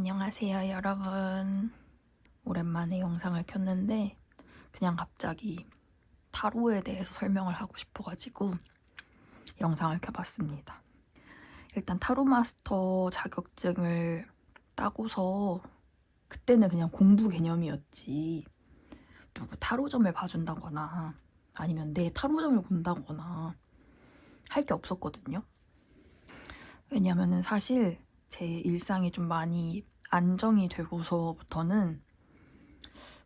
안녕하세요, 여러분. 오랜만에 영상을 켰는데 그냥 갑자기 타로에 대해서 설명을 하고 싶어가지고 영상을 켜봤습니다. 일단 타로 마스터 자격증을 따고서 그때는 그냥 공부 개념이었지, 누구 타로점을 봐준다거나 아니면 내 타로점을 본다거나 할 게 없었거든요. 왜냐면은 사실 제 일상이 좀 많이 안정이 되고서부터는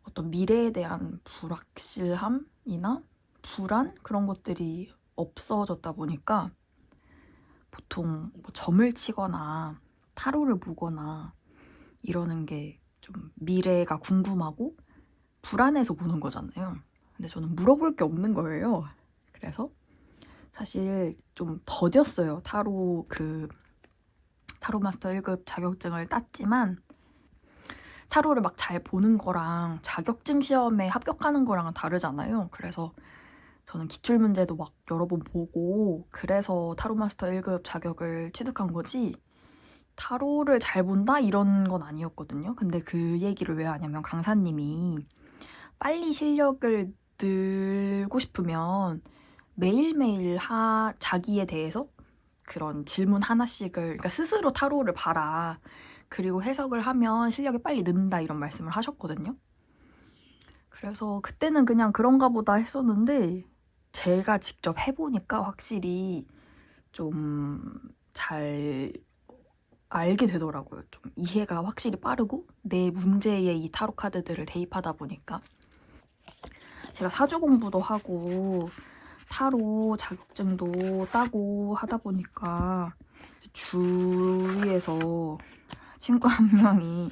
어떤 미래에 대한 불확실함이나 불안? 그런 것들이 없어졌다 보니까 보통 뭐 점을 치거나 타로를 보거나 이러는 게 좀 미래가 궁금하고 불안해서 보는 거잖아요. 근데 저는 물어볼 게 없는 거예요. 그래서 사실 좀 더뎠어요. 타로 마스터 1급 자격증을 땄지만 타로를 막 잘 보는 거랑 자격증 시험에 합격하는 거랑은 다르잖아요. 그래서 저는 기출문제도 막 여러 번 보고 그래서 타로 마스터 1급 자격을 취득한 거지, 타로를 잘 본다 이런 건 아니었거든요. 근데 그 얘기를 왜 하냐면 강사님이 빨리 실력을 늘고 싶으면 매일매일 자기에 대해서 그런 질문 하나씩을, 그러니까 스스로 타로를 봐라. 그리고 해석을 하면 실력이 빨리 는다 이런 말씀을 하셨거든요. 그래서 그때는 그냥 그런가 보다 했었는데 제가 직접 해보니까 확실히 좀 잘 알게 되더라고요. 좀 이해가 확실히 빠르고 내 문제에 이 타로 카드들을 대입하다 보니까 제가 사주 공부도 하고 타로 자격증도 따고 하다 보니까 주위에서 친구 한 명이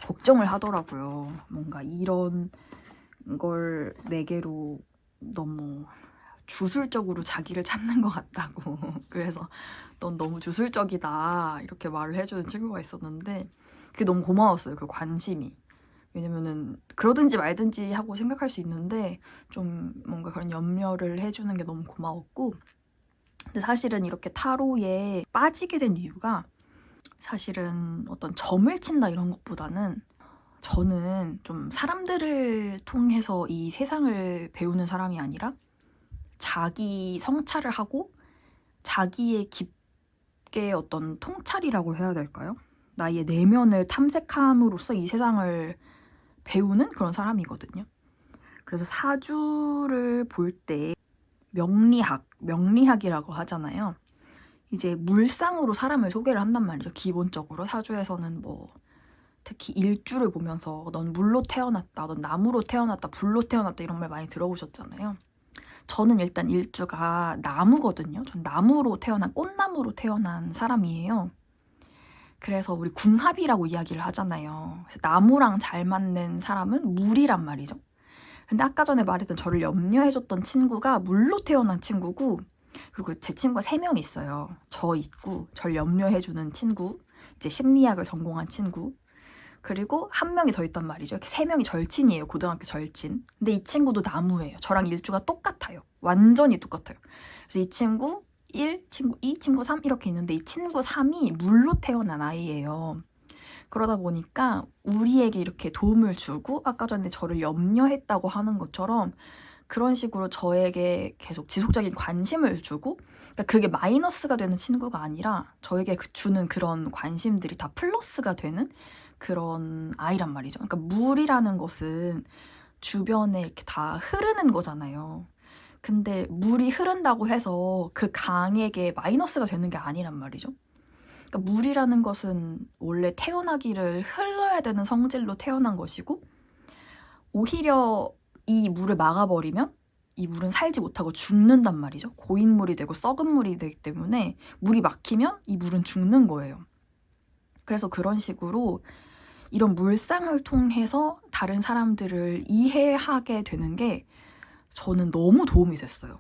걱정을 하더라고요. 뭔가 이런 걸 매개로 너무 주술적으로 자기를 찾는 것 같다고. 그래서 넌 너무 주술적이다 이렇게 말을 해주는 친구가 있었는데 그게 너무 고마웠어요. 그 관심이. 왜냐면은 그러든지 말든지 하고 생각할 수 있는데 좀 뭔가 그런 염려를 해주는 게 너무 고마웠고, 근데 사실은 이렇게 타로에 빠지게 된 이유가 사실은 어떤 점을 친다 이런 것보다는 저는 좀 사람들을 통해서 이 세상을 배우는 사람이 아니라 자기 성찰을 하고 자기의 깊게 어떤 통찰이라고 해야 될까요? 나의 내면을 탐색함으로써 이 세상을 배우는 그런 사람이거든요. 그래서 사주를 볼 때 명리학이라고 하잖아요. 이제 물상으로 사람을 소개를 한단 말이죠. 기본적으로 사주에서는 뭐 특히 일주를 보면서 넌 물로 태어났다, 넌 나무로 태어났다, 불로 태어났다 이런 말 많이 들어보셨잖아요. 저는 일단 일주가 나무거든요. 전 꽃나무로 태어난 사람이에요. 그래서 우리 궁합이라고 이야기를 하잖아요. 그래서 나무랑 잘 맞는 사람은 물이란 말이죠. 근데 아까 전에 말했던 저를 염려해줬던 친구가 물로 태어난 친구고, 그리고 제 친구가 3명 있어요. 저 있고, 저를 염려해주는 친구, 이제 심리학을 전공한 친구, 그리고 한 명이 더 있단 말이죠. 이렇게 3명이 절친이에요. 고등학교 절친. 근데 이 친구도 나무예요. 저랑 일주가 똑같아요. 완전히 똑같아요. 그래서 이 친구 1, 친구 2, 친구 3 이렇게 있는데 이 친구 3이 물로 태어난 아이예요. 그러다 보니까 우리에게 이렇게 도움을 주고 아까 전에 저를 염려했다고 하는 것처럼 그런 식으로 저에게 계속 지속적인 관심을 주고, 그러니까 그게 마이너스가 되는 친구가 아니라 저에게 주는 그런 관심들이 다 플러스가 되는 그런 아이란 말이죠. 그러니까 물이라는 것은 주변에 이렇게 다 흐르는 거잖아요. 근데 물이 흐른다고 해서 그 강에게 마이너스가 되는 게 아니란 말이죠. 그러니까 물이라는 것은 원래 태어나기를 흘러야 되는 성질로 태어난 것이고, 오히려 이 물을 막아버리면 이 물은 살지 못하고 죽는단 말이죠. 고인물이 되고 썩은 물이 되기 때문에 물이 막히면 이 물은 죽는 거예요. 그래서 그런 식으로 이런 물상을 통해서 다른 사람들을 이해하게 되는 게 저는 너무 도움이 됐어요.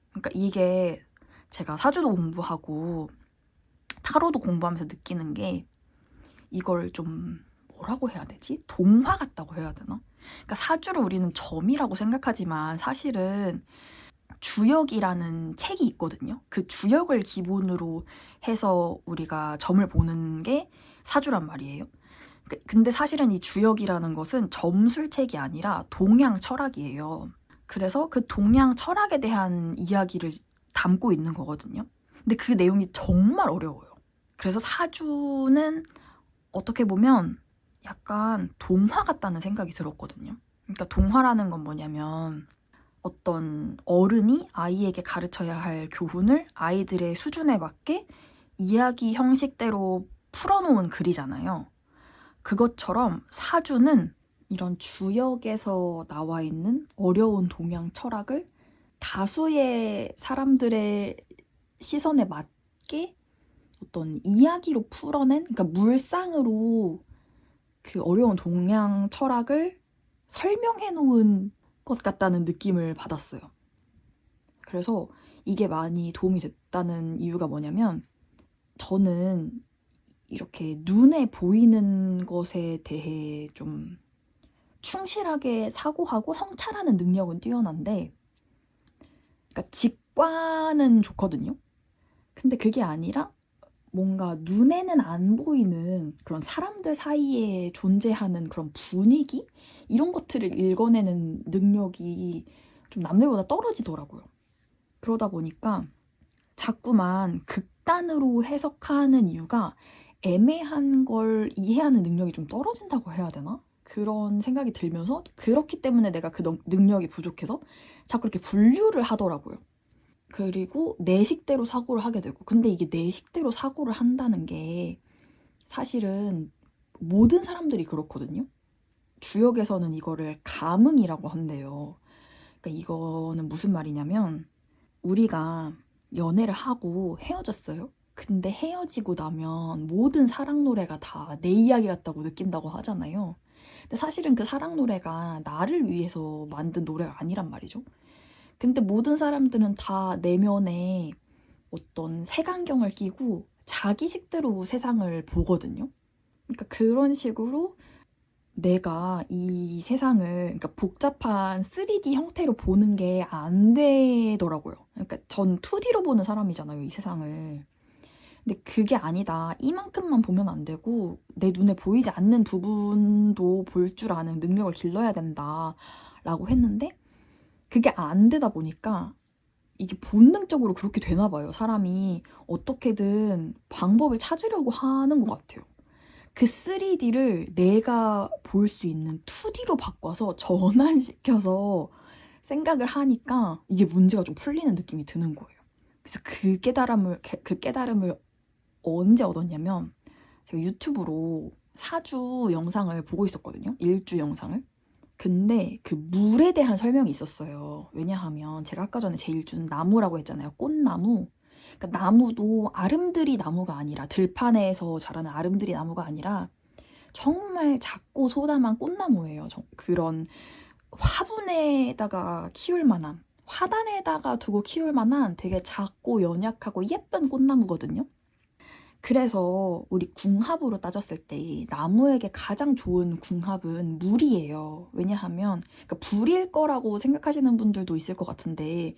그러니까 이게 제가 사주도 공부하고 타로도 공부하면서 느끼는 게, 이걸 좀 뭐라고 해야 되지? 동화 같다고 해야 되나? 그러니까 사주를 우리는 점이라고 생각하지만 사실은 주역이라는 책이 있거든요. 그 주역을 기본으로 해서 우리가 점을 보는 게 사주란 말이에요. 근데 사실은 이 주역이라는 것은 점술책이 아니라 동양 철학이에요. 그래서 그 동양 철학에 대한 이야기를 담고 있는 거거든요. 근데 그 내용이 정말 어려워요. 그래서 사주는 어떻게 보면 약간 동화 같다는 생각이 들었거든요. 그러니까 동화라는 건 뭐냐면 어떤 어른이 아이에게 가르쳐야 할 교훈을 아이들의 수준에 맞게 이야기 형식대로 풀어놓은 글이잖아요. 그것처럼 사주는 이런 주역에서 나와 있는 어려운 동양 철학을 다수의 사람들의 시선에 맞게 어떤 이야기로 풀어낸, 그러니까 물상으로 그 어려운 동양 철학을 설명해 놓은 것 같다는 느낌을 받았어요. 그래서 이게 많이 도움이 됐다는 이유가 뭐냐면 저는 이렇게 눈에 보이는 것에 대해 좀 충실하게 사고하고 성찰하는 능력은 뛰어난데, 그러니까 직관은 좋거든요. 근데 그게 아니라 뭔가 눈에는 안 보이는 그런 사람들 사이에 존재하는 그런 분위기? 이런 것들을 읽어내는 능력이 좀 남들보다 떨어지더라고요. 그러다 보니까 자꾸만 극단으로 해석하는 이유가 애매한 걸 이해하는 능력이 좀 떨어진다고 해야 되나? 그런 생각이 들면서 그렇기 때문에 내가 그 능력이 부족해서 자꾸 이렇게 분류를 하더라고요. 그리고 내 식대로 사고를 하게 되고, 근데 이게 내 식대로 사고를 한다는 게 사실은 모든 사람들이 그렇거든요. 주역에서는 이거를 감흥이라고 한대요. 그러니까 이거는 무슨 말이냐면 우리가 연애를 하고 헤어졌어요. 근데 헤어지고 나면 모든 사랑 노래가 다 내 이야기 같다고 느낀다고 하잖아요. 근데 사실은 그 사랑 노래가 나를 위해서 만든 노래가 아니란 말이죠. 근데 모든 사람들은 다 내면에 어떤 색안경을 끼고 자기 식대로 세상을 보거든요. 그러니까 그런 식으로 내가 이 세상을, 그러니까 복잡한 3D 형태로 보는 게 안 되더라고요. 그러니까 전 2D로 보는 사람이잖아요, 이 세상을. 근데 그게 아니다. 이만큼만 보면 안 되고 내 눈에 보이지 않는 부분도 볼 줄 아는 능력을 길러야 된다라고 했는데 그게 안 되다 보니까 이게 본능적으로 그렇게 되나 봐요. 사람이 어떻게든 방법을 찾으려고 하는 것 같아요. 그 3D를 내가 볼 수 있는 2D로 바꿔서 전환시켜서 생각을 하니까 이게 문제가 좀 풀리는 느낌이 드는 거예요. 그래서 그 깨달음을 언제 얻었냐면 제가 유튜브로 사주 영상을 보고 있었거든요. 일주 영상을. 근데 그 물에 대한 설명이 있었어요. 왜냐하면 제가 아까 전에 제 일주는 나무라고 했잖아요. 꽃나무. 그러니까 나무도 아름드리 나무가 아니라 들판에서 자라는 아름드리 나무가 아니라 정말 작고 소담한 꽃나무예요. 그런 화분에다가 키울 만한, 화단에다가 두고 키울 만한 되게 작고 연약하고 예쁜 꽃나무거든요. 그래서 우리 궁합으로 따졌을 때 나무에게 가장 좋은 궁합은 물이에요. 왜냐하면 그러니까 불일 거라고 생각하시는 분들도 있을 것 같은데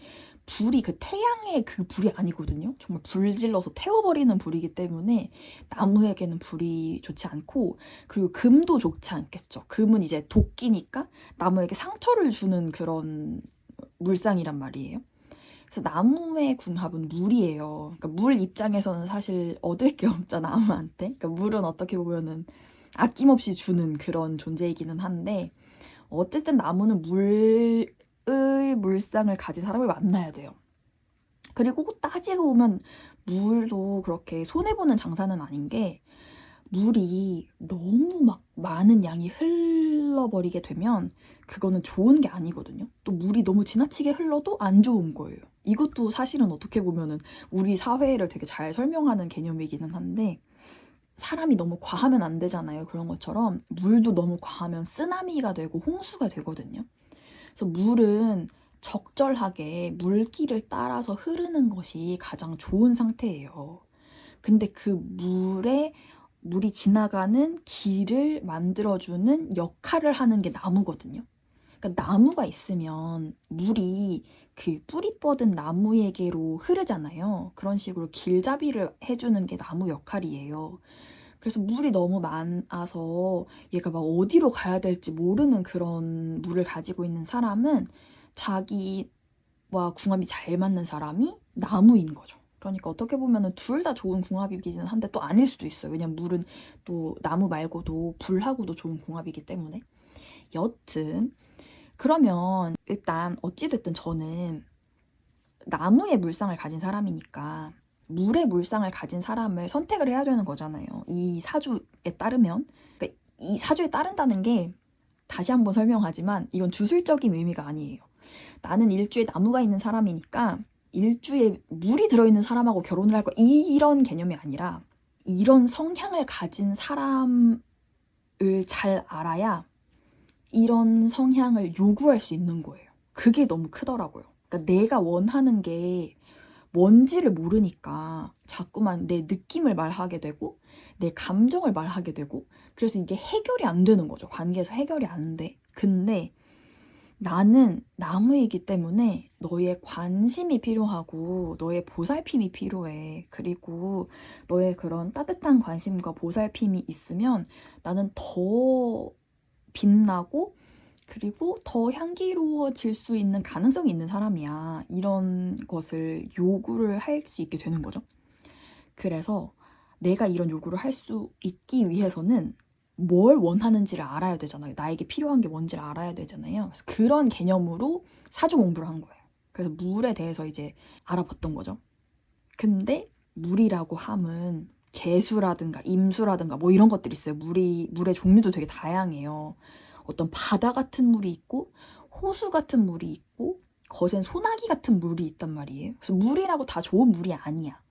불이 그 태양의 그 불이 아니거든요. 정말 불질러서 태워버리는 불이기 때문에 나무에게는 불이 좋지 않고, 그리고 금도 좋지 않겠죠. 금은 이제 도끼니까 나무에게 상처를 주는 그런 물상이란 말이에요. 그래서 나무의 궁합은 물이에요. 그러니까 물 입장에서는 사실 얻을 게 없잖아, 나무한테. 그러니까 물은 어떻게 보면은 아낌없이 주는 그런 존재이기는 한데, 어쨌든 나무는 물의 물상을 가진 사람을 만나야 돼요. 그리고 따지고 보면 물도 그렇게 손해보는 장사는 아닌 게, 물이 너무 막 많은 양이 흘러버리게 되면 그거는 좋은 게 아니거든요. 또 물이 너무 지나치게 흘러도 안 좋은 거예요. 이것도 사실은 어떻게 보면은 우리 사회를 되게 잘 설명하는 개념이기는 한데, 사람이 너무 과하면 안 되잖아요. 그런 것처럼 물도 너무 과하면 쓰나미가 되고 홍수가 되거든요. 그래서 물은 적절하게 물길을 따라서 흐르는 것이 가장 좋은 상태예요. 근데 그 물이 지나가는 길을 만들어주는 역할을 하는 게 나무거든요. 그러니까 나무가 있으면 물이 그 뿌리 뻗은 나무에게로 흐르잖아요. 그런 식으로 길잡이를 해주는 게 나무 역할이에요. 그래서 물이 너무 많아서 얘가 막 어디로 가야 될지 모르는 그런 물을 가지고 있는 사람은 자기와 궁합이 잘 맞는 사람이 나무인 거죠. 그러니까 어떻게 보면은 둘 다 좋은 궁합이기는 한데 또 아닐 수도 있어요. 왜냐면 물은 또 나무 말고도 불하고도 좋은 궁합이기 때문에. 여튼 그러면 일단 어찌됐든 저는 나무의 물상을 가진 사람이니까 물의 물상을 가진 사람을 선택을 해야 되는 거잖아요. 이 사주에 따르면. 그러니까 이 사주에 따른다는 게 다시 한번 설명하지만 이건 주술적인 의미가 아니에요. 나는 일주에 나무가 있는 사람이니까 일주에 물이 들어있는 사람하고 결혼을 할 거야. 이런 개념이 아니라 이런 성향을 가진 사람을 잘 알아야 이런 성향을 요구할 수 있는 거예요. 그게 너무 크더라고요. 그러니까 내가 원하는 게 뭔지를 모르니까 자꾸만 내 느낌을 말하게 되고 내 감정을 말하게 되고 그래서 이게 해결이 안 되는 거죠. 관계에서 해결이 안 돼. 근데 나는 나무이기 때문에 너의 관심이 필요하고 너의 보살핌이 필요해. 그리고 너의 그런 따뜻한 관심과 보살핌이 있으면 나는 더 빛나고 그리고 더 향기로워질 수 있는 가능성이 있는 사람이야. 이런 것을 요구를 할 수 있게 되는 거죠. 그래서 내가 이런 요구를 할 수 있기 위해서는 뭘 원하는지를 알아야 되잖아요. 나에게 필요한 게 뭔지를 알아야 되잖아요. 그래서 그런 개념으로 사주 공부를 한 거예요. 그래서 물에 대해서 이제 알아봤던 거죠. 근데 물이라고 함은 개수라든가 임수라든가 뭐 이런 것들이 있어요. 물의 종류도 되게 다양해요. 어떤 바다 같은 물이 있고 호수 같은 물이 있고 거센 소나기 같은 물이 있단 말이에요. 그래서 물이라고 다 좋은 물이 아니야.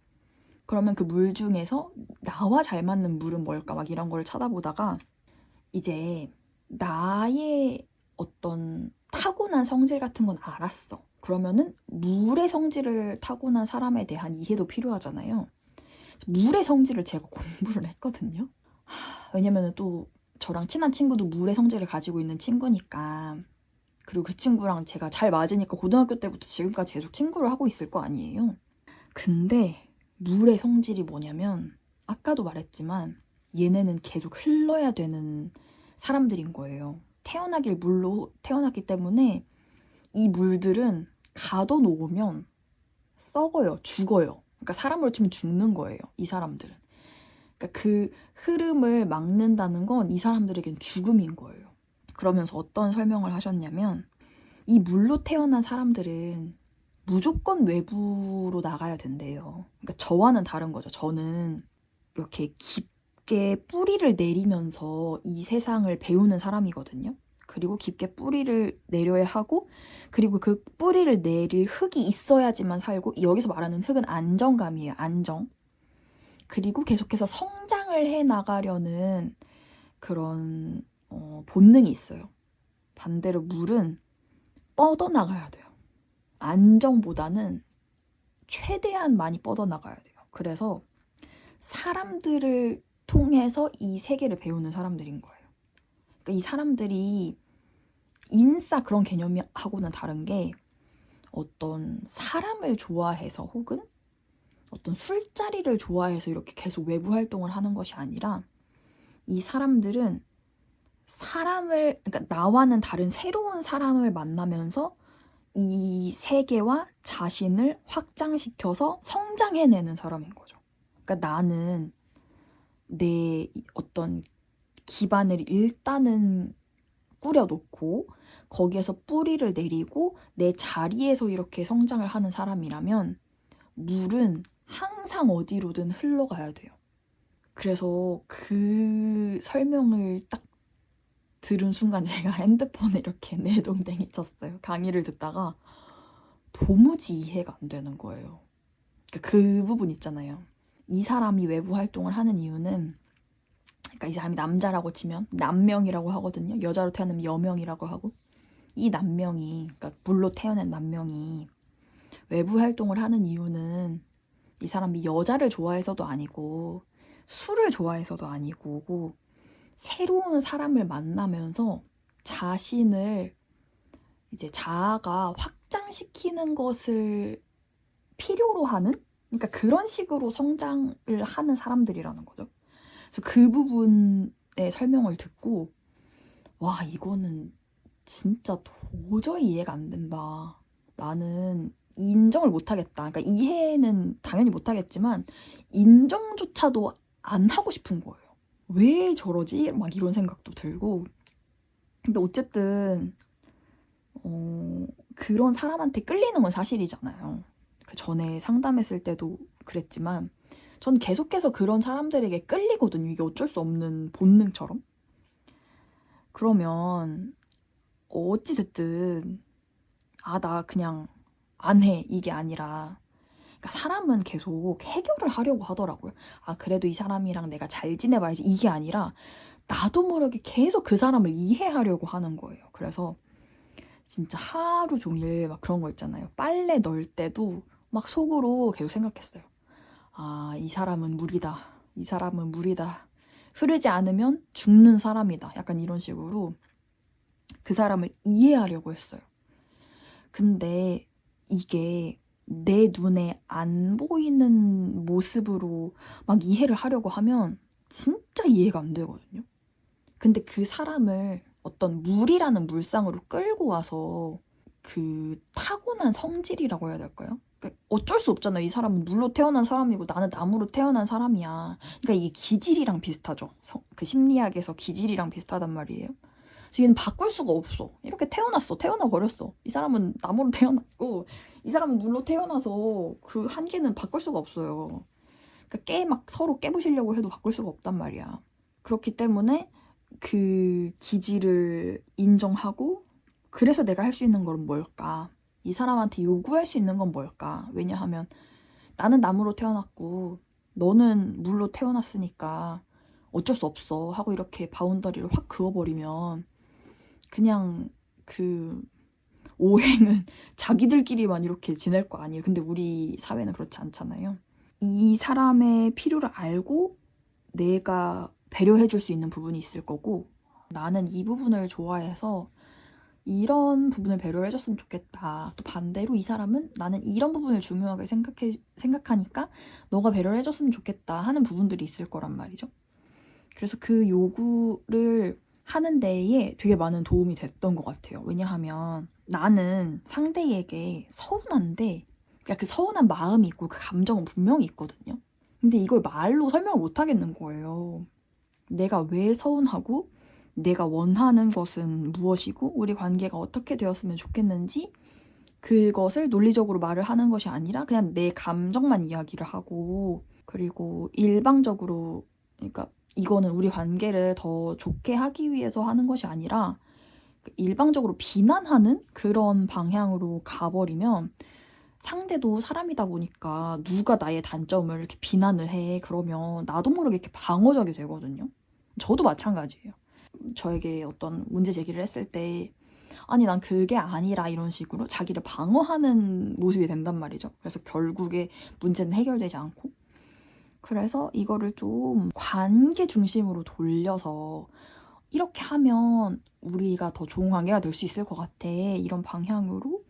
그러면 그 물 중에서 나와 잘 맞는 물은 뭘까 막 이런 걸 찾아보다가 이제 나의 어떤 타고난 성질 같은 건 알았어. 그러면은 물의 성질을 타고난 사람에 대한 이해도 필요하잖아요. 물의 성질을 제가 공부를 했거든요. 왜냐면은 또 저랑 친한 친구도 물의 성질을 가지고 있는 친구니까 그리고 그 친구랑 제가 잘 맞으니까 고등학교 때부터 지금까지 계속 친구를 하고 있을 거 아니에요. 근데 물의 성질이 뭐냐면 아까도 말했지만 얘네는 계속 흘러야 되는 사람들인 거예요. 태어나길 물로 태어났기 때문에 이 물들은 가둬놓으면 썩어요. 죽어요. 그러니까 사람으로 치면 죽는 거예요. 이 사람들은. 그러니까 그 흐름을 막는다는 건 이 사람들에겐 죽음인 거예요. 그러면서 어떤 설명을 하셨냐면 이 물로 태어난 사람들은 무조건 외부로 나가야 된대요. 그러니까 저와는 다른 거죠. 저는 이렇게 깊게 뿌리를 내리면서 이 세상을 배우는 사람이거든요. 그리고 깊게 뿌리를 내려야 하고 그리고 그 뿌리를 내릴 흙이 있어야지만 살고 여기서 말하는 흙은 안정감이에요. 안정. 그리고 계속해서 성장을 해 나가려는 그런 본능이 있어요. 반대로 물은 뻗어나가야 돼요. 안정보다는 최대한 많이 뻗어나가야 돼요. 그래서 사람들을 통해서 이 세계를 배우는 사람들인 거예요. 그러니까 이 사람들이 인싸 그런 개념하고는 다른 게 어떤 사람을 좋아해서 혹은 어떤 술자리를 좋아해서 이렇게 계속 외부 활동을 하는 것이 아니라 이 사람들은 그러니까 나와는 다른 새로운 사람을 만나면서 이 세계와 자신을 확장시켜서 성장해내는 사람인 거죠. 그러니까 나는 내 어떤 기반을 일단은 꾸려놓고 거기에서 뿌리를 내리고 내 자리에서 이렇게 성장을 하는 사람이라면 물은 항상 어디로든 흘러가야 돼요. 그래서 그 설명을 딱 들은 순간 제가 핸드폰에 이렇게 내동댕이 쳤어요. 강의를 듣다가 도무지 이해가 안 되는 거예요. 그러니까 그 부분 있잖아요. 이 사람이 외부 활동을 하는 이유는 그러니까 이 사람이 남자라고 치면 남명이라고 하거든요. 여자로 태어나면 여명이라고 하고 이 남명이 그러니까 물로 태어난 남명이 외부 활동을 하는 이유는 이 사람이 여자를 좋아해서도 아니고 술을 좋아해서도 아니고 새로운 사람을 만나면서 자신을 이제 자아가 확장시키는 것을 필요로 하는 그러니까 그런 식으로 성장을 하는 사람들이라는 거죠. 그래서 그 부분의 설명을 듣고 와 이거는 진짜 도저히 이해가 안 된다. 나는 인정을 못하겠다. 그러니까 이해는 당연히 못하겠지만 인정조차도 안 하고 싶은 거예요. 왜 저러지? 막 이런 생각도 들고. 근데 어쨌든 그런 사람한테 끌리는 건 사실이잖아요. 그 전에 상담했을 때도 그랬지만 전 계속해서 그런 사람들에게 끌리거든요. 이게 어쩔 수 없는 본능처럼. 그러면 어찌됐든 나 그냥 안 해. 이게 아니라 그러니까 사람은 계속 해결을 하려고 하더라고요. 그래도 이 사람이랑 내가 잘 지내봐야지. 이게 아니라 나도 모르게 계속 그 사람을 이해하려고 하는 거예요. 그래서 진짜 하루 종일 막 그런 거 있잖아요. 빨래 넣을 때도 막 속으로 계속 생각했어요. 이 사람은 물이다. 이 사람은 물이다. 흐르지 않으면 죽는 사람이다. 약간 이런 식으로 그 사람을 이해하려고 했어요. 근데 이게 내 눈에 안 보이는 모습으로 막 이해를 하려고 하면 진짜 이해가 안 되거든요. 근데 그 사람을 어떤 물이라는 물상으로 끌고 와서 그 타고난 성질이라고 해야 될까요? 그러니까 어쩔 수 없잖아요. 이 사람은 물로 태어난 사람이고 나는 나무로 태어난 사람이야. 그러니까 이게 기질이랑 비슷하죠. 그 심리학에서 기질이랑 비슷하단 말이에요. 그래서 얘는 바꿀 수가 없어. 이렇게 태어났어. 태어나 버렸어. 이 사람은 나무로 태어났고 이 사람은 물로 태어나서 그 한계는 바꿀 수가 없어요. 그러니까 막 서로 깨부시려고 해도 바꿀 수가 없단 말이야. 그렇기 때문에 그 기질을 인정하고 그래서 내가 할 수 있는 건 뭘까? 이 사람한테 요구할 수 있는 건 뭘까? 왜냐하면 나는 나무로 태어났고 너는 물로 태어났으니까 어쩔 수 없어 하고 이렇게 바운더리를 확 그어버리면 그냥 그 오행은 자기들끼리만 이렇게 지낼 거 아니에요. 근데 우리 사회는 그렇지 않잖아요. 이 사람의 필요를 알고 내가 배려해 줄 수 있는 부분이 있을 거고 나는 이 부분을 좋아해서 이런 부분을 배려해 줬으면 좋겠다. 또 반대로 이 사람은 나는 이런 부분을 중요하게 생각하니까 너가 배려를 해줬으면 좋겠다 하는 부분들이 있을 거란 말이죠. 그래서 그 요구를 하는 데에 되게 많은 도움이 됐던 것 같아요. 왜냐하면 나는 상대에게 서운한데 그러니까 그 서운한 마음이 있고 그 감정은 분명히 있거든요. 근데 이걸 말로 설명을 못 하겠는 거예요. 내가 왜 서운하고 내가 원하는 것은 무엇이고 우리 관계가 어떻게 되었으면 좋겠는지 그것을 논리적으로 말을 하는 것이 아니라 그냥 내 감정만 이야기를 하고 그리고 일방적으로 그러니까 이거는 우리 관계를 더 좋게 하기 위해서 하는 것이 아니라 일방적으로 비난하는 그런 방향으로 가버리면 상대도 사람이다 보니까 누가 나의 단점을 이렇게 비난을 해. 그러면 나도 모르게 이렇게 방어적이 되거든요. 저도 마찬가지예요. 저에게 어떤 문제 제기를 했을 때 아니 난 그게 아니라 이런 식으로 자기를 방어하는 모습이 된단 말이죠. 그래서 결국에 문제는 해결되지 않고 그래서 이거를 좀 관계 중심으로 돌려서 이렇게 하면 우리가 더 좋은 관계가 될 수 있을 것 같아. 이런 방향으로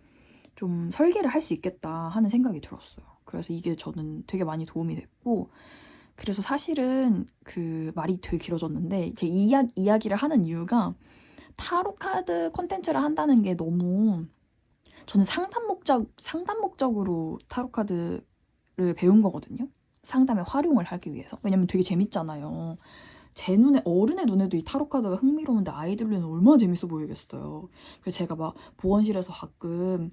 좀 설계를 할 수 있겠다 하는 생각이 들었어요. 그래서 이게 저는 되게 많이 도움이 됐고 그래서 사실은 그 말이 되게 길어졌는데 제 이야기를 하는 이유가 타로 카드 콘텐츠를 한다는 게 너무 저는 상담 목적으로 타로 카드를 배운 거거든요. 상담에 활용을 하기 위해서. 왜냐면 되게 재밌잖아요. 제 눈에 어른의 눈에도 이 타로 카드가 흥미로운데 아이들 눈에는 얼마나 재밌어 보이겠어요. 그래서 제가 막 보건실에서 가끔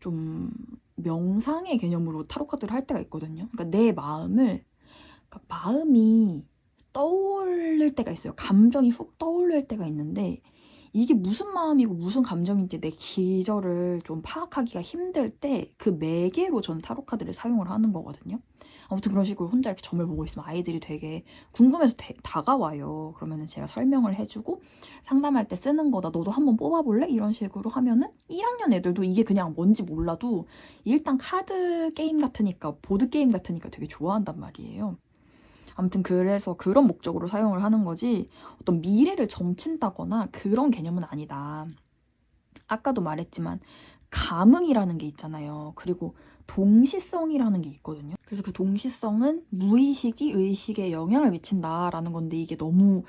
좀 명상의 개념으로 타로 카드를 할 때가 있거든요. 그러니까 내 마음을 그러니까 마음이 떠올릴 때가 있어요. 감정이 훅 떠올릴 때가 있는데 이게 무슨 마음이고 무슨 감정인지 내 기저를 좀 파악하기가 힘들 때 그 매개로 전 타로 카드를 사용을 하는 거거든요. 아무튼 그런 식으로 혼자 이렇게 점을 보고 있으면 아이들이 되게 궁금해서 다가와요. 그러면은 제가 설명을 해주고 상담할 때 쓰는 거다. 너도 한번 뽑아볼래? 이런 식으로 하면은 1학년 애들도 이게 그냥 뭔지 몰라도 일단 카드 게임 같으니까 보드 게임 같으니까 되게 좋아한단 말이에요. 아무튼 그래서 그런 목적으로 사용을 하는 거지 어떤 미래를 점친다거나 그런 개념은 아니다. 아까도 말했지만 감흥이라는 게 있잖아요. 그리고 동시성이라는 게 있거든요. 그래서 그 동시성은 무의식이 의식에 영향을 미친다라는 건데 이게 너무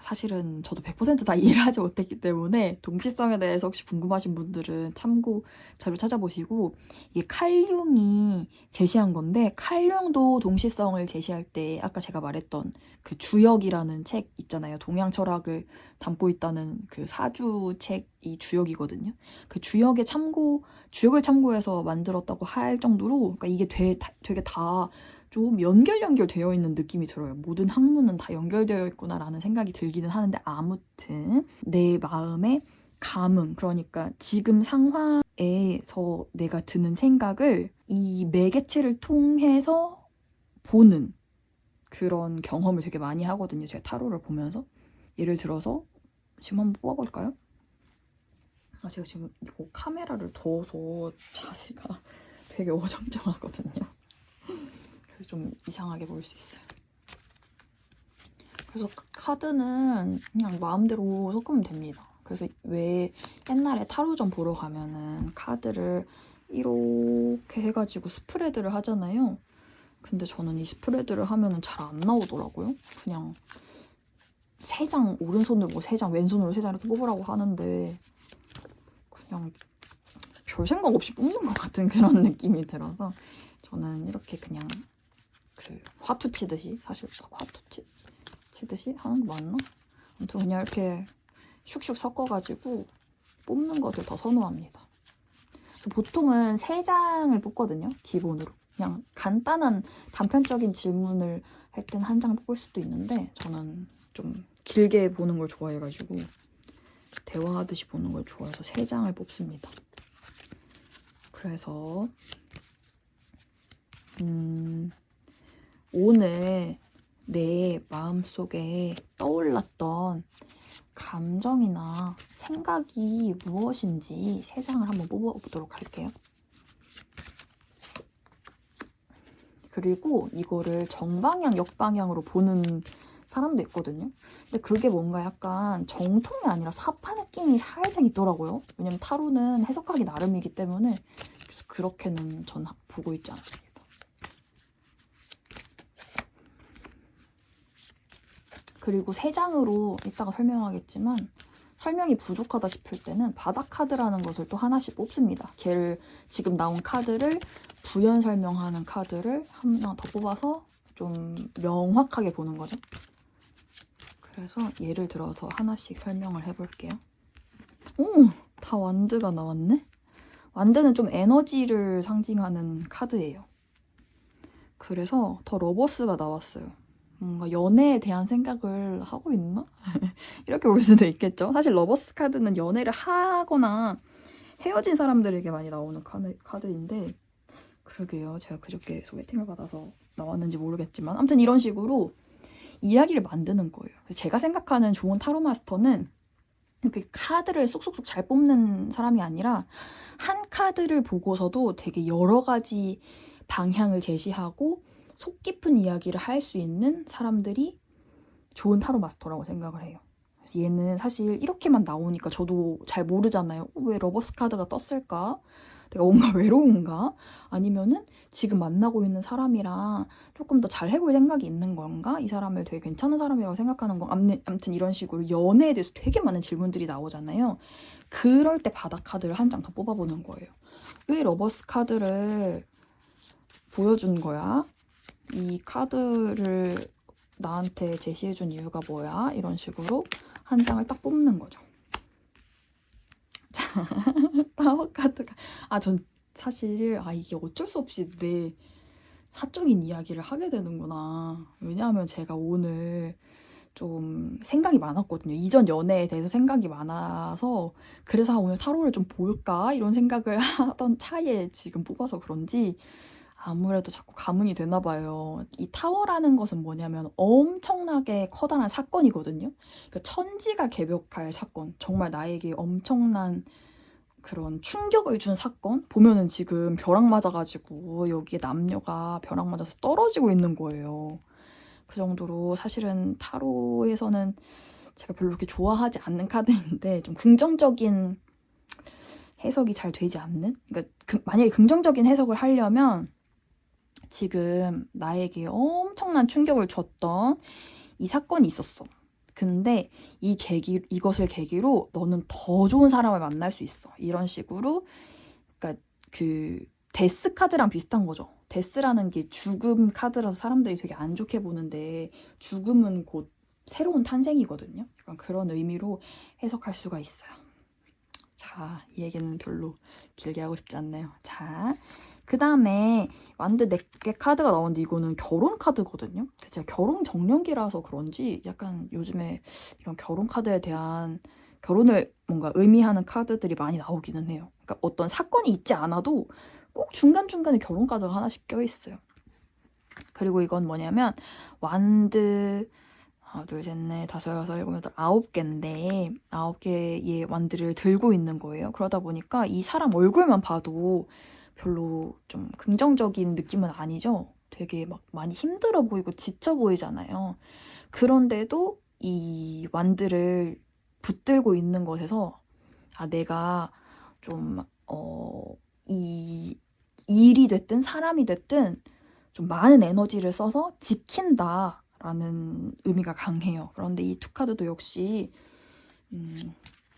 사실은 저도 100%다 이해를 하지 못했기 때문에 동시성에 대해서 혹시 궁금하신 분들은 참고 자료 찾아보시고 이게 칼융이 제시한 건데 칼융도 동시성을 제시할 때 아까 제가 말했던 그 주역이라는 책 있잖아요. 동양 철학을 담고 있다는 그 사주 책이 주역이거든요. 그 주역을 참고해서 만들었다고 할 정도로 그러니까 이게 되게 다 좀 연결되어 있는 느낌이 들어요. 모든 학문은 다 연결되어 있구나라는 생각이 들기는 하는데 아무튼 내 마음의 감흥, 그러니까 지금 상황에서 내가 드는 생각을 이 매개체를 통해서 보는 그런 경험을 되게 많이 하거든요. 제가 타로를 보면서. 예를 들어서 지금 한번 뽑아볼까요? 제가 지금 이거 카메라를 둬서 자세가 되게 어정쩡하거든요. 그래서 좀 이상하게 보일 수 있어요. 그래서 카드는 그냥 마음대로 섞으면 됩니다. 그래서 왜 옛날에 타로점 보러 가면은 카드를 이렇게 해가지고 스프레드를 하잖아요. 근데 저는 이 스프레드를 하면은 잘 안 나오더라고요. 그냥 3장, 오른손으로 뭐 3장, 왼손으로 3장 이렇게 뽑으라고 하는데 그냥 별 생각 없이 뽑는 것 같은 그런 느낌이 들어서 저는 이렇게 그냥 그 화투 치듯이, 사실 화투 치듯이 하는 거 맞나? 아무튼 그냥 이렇게 슉슉 섞어가지고 뽑는 것을 더 선호합니다. 그래서 보통은 3장을 뽑거든요. 기본으로. 그냥 간단한 단편적인 질문을 할 땐 한 장 뽑을 수도 있는데 저는 좀 길게 보는 걸 좋아해가지고 대화하듯이 보는 걸 좋아해서 3장을 뽑습니다. 그래서 오늘 내 마음속에 떠올랐던 감정이나 생각이 무엇인지 3장을 한번 뽑아보도록 할게요. 그리고 이거를 정방향, 역방향으로 보는 사람도 있거든요. 근데 그게 뭔가 약간 정통이 아니라 사파 느낌이 살짝 있더라고요. 왜냐면 타로는 해석하기 나름이기 때문에 그래서 그렇게는 전 보고 있지 않습니다. 그리고 3장으로 이따가 설명하겠지만 설명이 부족하다 싶을 때는 바닥 카드라는 것을 또 하나씩 뽑습니다. 걔를 지금 나온 카드를 부연 설명하는 카드를 하나 더 뽑아서 좀 명확하게 보는 거죠. 그래서 예를 들어서 하나씩 설명을 해볼게요. 오! 다 완드가 나왔네? 완드는 좀 에너지를 상징하는 카드예요. 그래서 더 러버스가 나왔어요. 뭔가 연애에 대한 생각을 하고 있나? 이렇게 볼 수도 있겠죠. 사실 러버스 카드는 연애를 하거나 헤어진 사람들에게 많이 나오는 카드인데 그러게요. 제가 그저께 소개팅을 받아서 나왔는지 모르겠지만 아무튼 이런 식으로 이야기를 만드는 거예요. 제가 생각하는 좋은 타로 마스터는 이렇게 카드를 쏙쏙쏙 잘 뽑는 사람이 아니라 한 카드를 보고서도 되게 여러 가지 방향을 제시하고 속 깊은 이야기를 할 수 있는 사람들이 좋은 타로 마스터라고 생각을 해요. 그래서 얘는 사실 이렇게만 나오니까 저도 잘 모르잖아요. 왜 러버스 카드가 떴을까? 내가 뭔가 외로운가? 아니면은 지금 만나고 있는 사람이랑 조금 더 잘 해볼 생각이 있는 건가? 이 사람을 되게 괜찮은 사람이라고 생각하는 거. 아무튼 이런 식으로 연애에 대해서 되게 많은 질문들이 나오잖아요. 그럴 때 바닥 카드를 한 장 더 뽑아보는 거예요. 왜 러버스 카드를 보여준 거야? 이 카드를 나한테 제시해준 이유가 뭐야? 이런 식으로 한 장을 딱 뽑는 거죠. 자, 타워 카드가 전 사실 이게 어쩔 수 없이 내 사적인 이야기를 하게 되는구나. 왜냐하면 제가 오늘 좀 생각이 많았거든요. 이전 연애에 대해서 생각이 많아서 그래서 오늘 타로를 좀 볼까? 이런 생각을 하던 차에 지금 뽑아서 그런지 아무래도 자꾸 감흥이 되나 봐요. 이 타워라는 것은 뭐냐면 엄청나게 커다란 사건이거든요. 그러니까 천지가 개벽할 사건. 정말 나에게 엄청난 그런 충격을 준 사건? 보면은 지금 벼락 맞아가지고 여기에 남녀가 벼락 맞아서 떨어지고 있는 거예요. 그 정도로 사실은 타로에서는 제가 별로 그렇게 좋아하지 않는 카드인데 좀 긍정적인 해석이 잘 되지 않는? 그러니까 만약에 긍정적인 해석을 하려면 지금 나에게 엄청난 충격을 줬던 이 사건이 있었어. 근데 이것을 계기로 너는 더 좋은 사람을 만날 수 있어. 이런 식으로, 그러니까 그 데스 카드랑 비슷한 거죠. 데스라는 게 죽음 카드라서 사람들이 되게 안 좋게 보는데 죽음은 곧 새로운 탄생이거든요. 약간 그런 의미로 해석할 수가 있어요. 자, 이 얘기는 별로 길게 하고 싶지 않네요. 자, 그 다음에 완드 4개 카드가 나오는데 이거는 결혼 카드거든요. 제가 결혼 정년기라서 그런지 약간 요즘에 이런 결혼 카드에 대한 결혼을 뭔가 의미하는 카드들이 많이 나오기는 해요. 그러니까 어떤 사건이 있지 않아도 꼭 중간중간에 결혼 카드가 하나씩 껴있어요. 그리고 이건 뭐냐면 완드 하나, 둘, 셋, 넷, 다섯, 여섯, 일곱, 여덟, 9개인데 9개의 완드를 들고 있는 거예요. 그러다 보니까 이 사람 얼굴만 봐도 별로 좀 긍정적인 느낌은 아니죠. 되게 막 많이 힘들어 보이고 지쳐 보이잖아요. 그런데도 이 완드를 붙들고 있는 것에서 내가 좀 이 일이 됐든 사람이 됐든 좀 많은 에너지를 써서 지킨다라는 의미가 강해요. 그런데 이 두 카드도 역시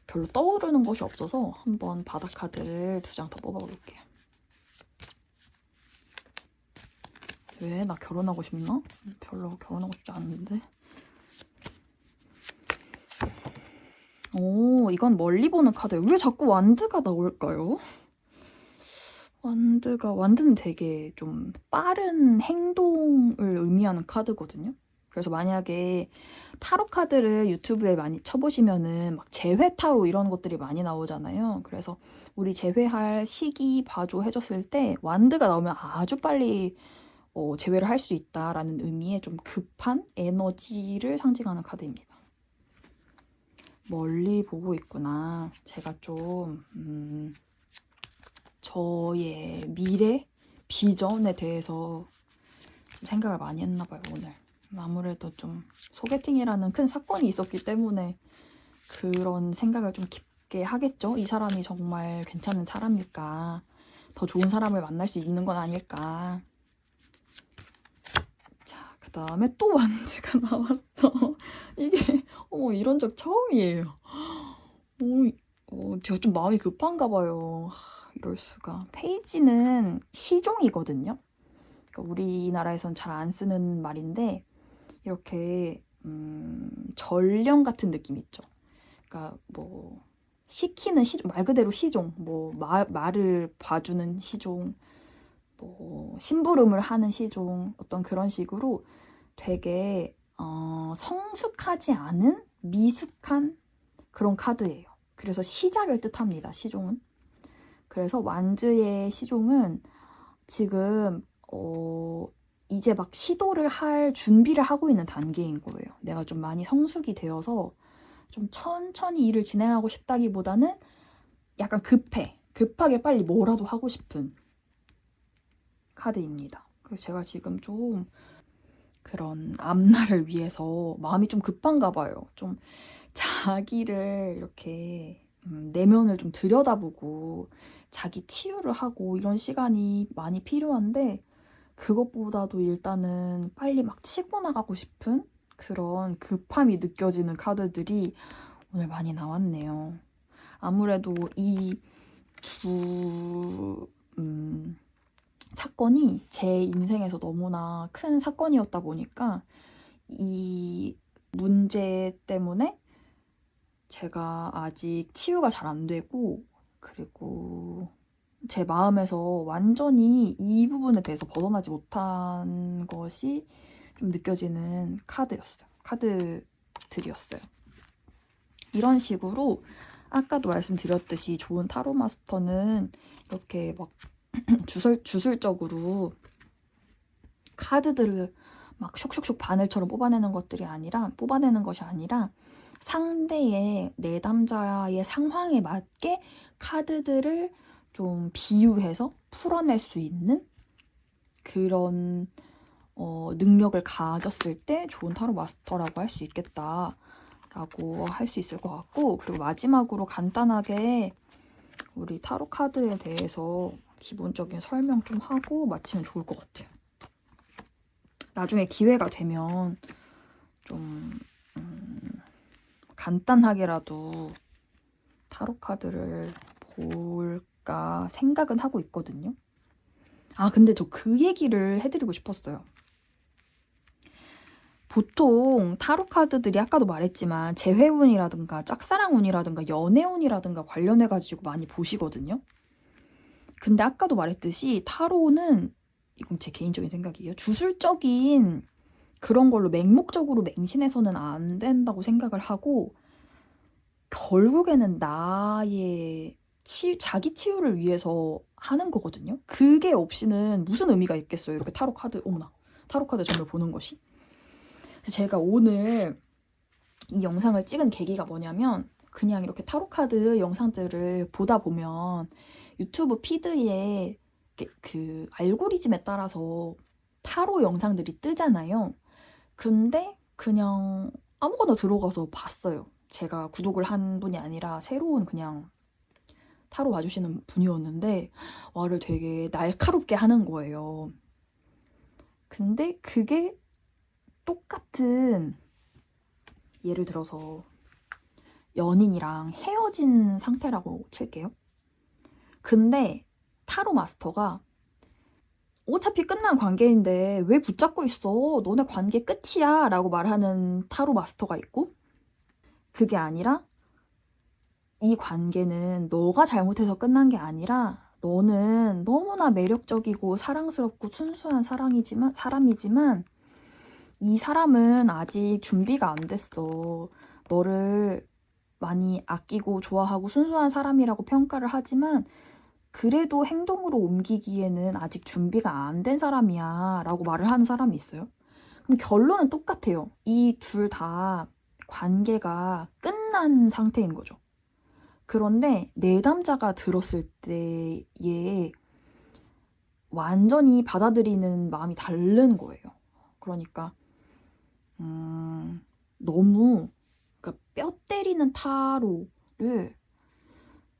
별로 떠오르는 것이 없어서 한번 바닥 카드를 2장 더 뽑아볼게요. 왜? 나 결혼하고 싶나? 별로 결혼하고 싶지 않은데. 오, 이건 멀리 보는 카드예요. 왜 자꾸 완드가 나올까요? 완드는 되게 좀 빠른 행동을 의미하는 카드거든요. 그래서 만약에 타로 카드를 유튜브에 많이 쳐보시면은 막 재회 타로 이런 것들이 많이 나오잖아요. 그래서 우리 재회할 시기 봐줘 해줬을 때 완드가 나오면 아주 빨리 재회를 할 수 있다라는 의미의 좀 급한 에너지를 상징하는 카드입니다. 멀리 보고 있구나. 제가 좀 저의 미래, 비전에 대해서 좀 생각을 많이 했나 봐요, 오늘. 아무래도 좀 소개팅이라는 큰 사건이 있었기 때문에 그런 생각을 좀 깊게 하겠죠. 이 사람이 정말 괜찮은 사람일까? 더 좋은 사람을 만날 수 있는 건 아닐까? 자, 그 다음에 또 완드가 나왔어. 이게 이런 적 처음이에요. 제가 좀 마음이 급한가 봐요. 이럴 수가. 페이지는 시종이거든요. 그러니까 우리나라에선 잘 안 쓰는 말인데 이렇게 전령 같은 느낌 있죠. 그러니까 뭐 시키는 시종, 말 그대로 시종, 뭐 말을 봐주는 시종, 뭐 심부름을 하는 시종, 어떤 그런 식으로 되게 성숙하지 않은 미숙한 그런 카드예요. 그래서 시작을 뜻합니다. 시종은. 그래서 완즈의 시종은 지금 이제 막 시도를 할 준비를 하고 있는 단계인 거예요. 내가 좀 많이 성숙이 되어서 좀 천천히 일을 진행하고 싶다기보다는 약간 급하게 빨리 뭐라도 하고 싶은 카드입니다. 그래서 제가 지금 좀 그런 앞날을 위해서 마음이 좀 급한가 봐요. 좀 자기를 이렇게 내면을 좀 들여다보고 자기 치유를 하고 이런 시간이 많이 필요한데 그것보다도 일단은 빨리 막 치고 나가고 싶은 그런 급함이 느껴지는 카드들이 오늘 많이 나왔네요. 아무래도 이 두 사건이 제 인생에서 너무나 큰 사건이었다 보니까 이 문제 때문에 제가 아직 치유가 잘 안 되고 그리고 제 마음에서 완전히 이 부분에 대해서 벗어나지 못한 것이 좀 느껴지는 카드들이었어요. 이런 식으로 아까도 말씀드렸듯이 좋은 타로 마스터는 이렇게 막 주술적으로 카드들을 막 쇽쇽쇽 바늘처럼 뽑아내는 것이 아니라 상대의 내담자의 상황에 맞게 카드들을 좀 비유해서 풀어낼 수 있는 그런 능력을 가졌을 때 좋은 타로 마스터라고 할 수 있겠다라고 할 수 있을 것 같고, 그리고 마지막으로 간단하게 우리 타로 카드에 대해서 기본적인 설명 좀 하고 마치면 좋을 것 같아요. 나중에 기회가 되면 좀 간단하게라도 타로 카드를 볼까 생각은 하고 있거든요. 아, 근데 저 그 얘기를 해드리고 싶었어요. 보통 타로 카드들이 아까도 말했지만 재회운이라든가 짝사랑운이라든가 연애운이라든가 관련해가지고 많이 보시거든요. 근데 아까도 말했듯이 타로는, 이건 제 개인적인 생각이에요, 주술적인 그런 걸로 맹목적으로 맹신해서는 안 된다고 생각을 하고, 결국에는 나의 자기 치유를 위해서 하는 거거든요. 그게 없이는 무슨 의미가 있겠어요. 이렇게 타로 카드, 어머나, 타로 카드 점을 보는 것이. 그래서 제가 오늘 이 영상을 찍은 계기가 뭐냐면, 그냥 이렇게 타로 카드 영상들을 보다 보면 유튜브 피드에 그 알고리즘에 따라서 타로 영상들이 뜨잖아요. 근데 그냥 아무거나 들어가서 봤어요. 제가 구독을 한 분이 아니라 새로운 그냥 타로 와주시는 분이었는데 말을 되게 날카롭게 하는 거예요. 근데 그게 똑같은, 예를 들어서 연인이랑 헤어진 상태라고 칠게요. 근데 타로 마스터가 어차피 끝난 관계인데 왜 붙잡고 있어? 너네 관계 끝이야 라고 말하는 타로 마스터가 있고, 그게 아니라 이 관계는 너가 잘못해서 끝난 게 아니라 너는 너무나 매력적이고 사랑스럽고 순수한 사람이지만 이 사람은 아직 준비가 안 됐어. 너를 많이 아끼고 좋아하고 순수한 사람이라고 평가를 하지만 그래도 행동으로 옮기기에는 아직 준비가 안 된 사람이야 라고 말을 하는 사람이 있어요. 그럼 결론은 똑같아요. 이 둘 다 관계가 끝난 상태인 거죠. 그런데 내담자가 들었을 때에 완전히 받아들이는 마음이 다른 거예요. 그러니까 너무, 그러니까 뼈 때리는 타로를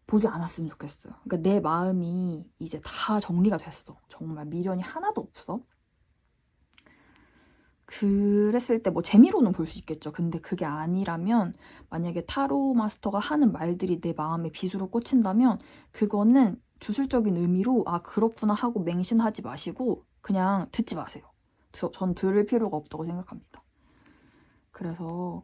보지 않았으면 좋겠어요. 그러니까 내 마음이 이제 다 정리가 됐어. 정말 미련이 하나도 없어. 그랬을 때 뭐 재미로는 볼 수 있겠죠. 근데 그게 아니라면, 만약에 타로 마스터가 하는 말들이 내 마음에 비수로 꽂힌다면 그거는 주술적인 의미로 아 그렇구나 하고 맹신하지 마시고 그냥 듣지 마세요. 전 들을 필요가 없다고 생각합니다. 그래서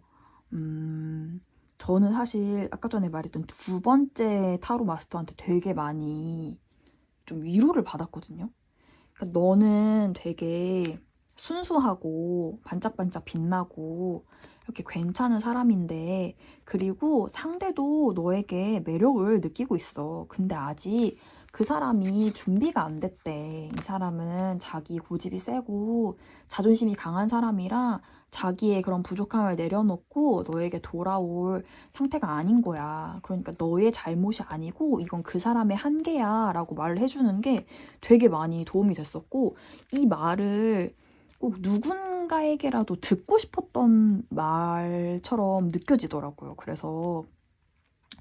저는 사실 아까 전에 말했던 두 번째 타로 마스터한테 되게 많이 좀 위로를 받았거든요. 그러니까 너는 되게 순수하고 반짝반짝 빛나고 이렇게 괜찮은 사람인데, 그리고 상대도 너에게 매력을 느끼고 있어. 근데 아직 그 사람이 준비가 안 됐대. 이 사람은 자기 고집이 세고 자존심이 강한 사람이라 자기의 그런 부족함을 내려놓고 너에게 돌아올 상태가 아닌 거야. 그러니까 너의 잘못이 아니고 이건 그 사람의 한계야 라고 말을 해주는 게 되게 많이 도움이 됐었고, 이 말을 꼭 누군가에게라도 듣고 싶었던 말처럼 느껴지더라고요. 그래서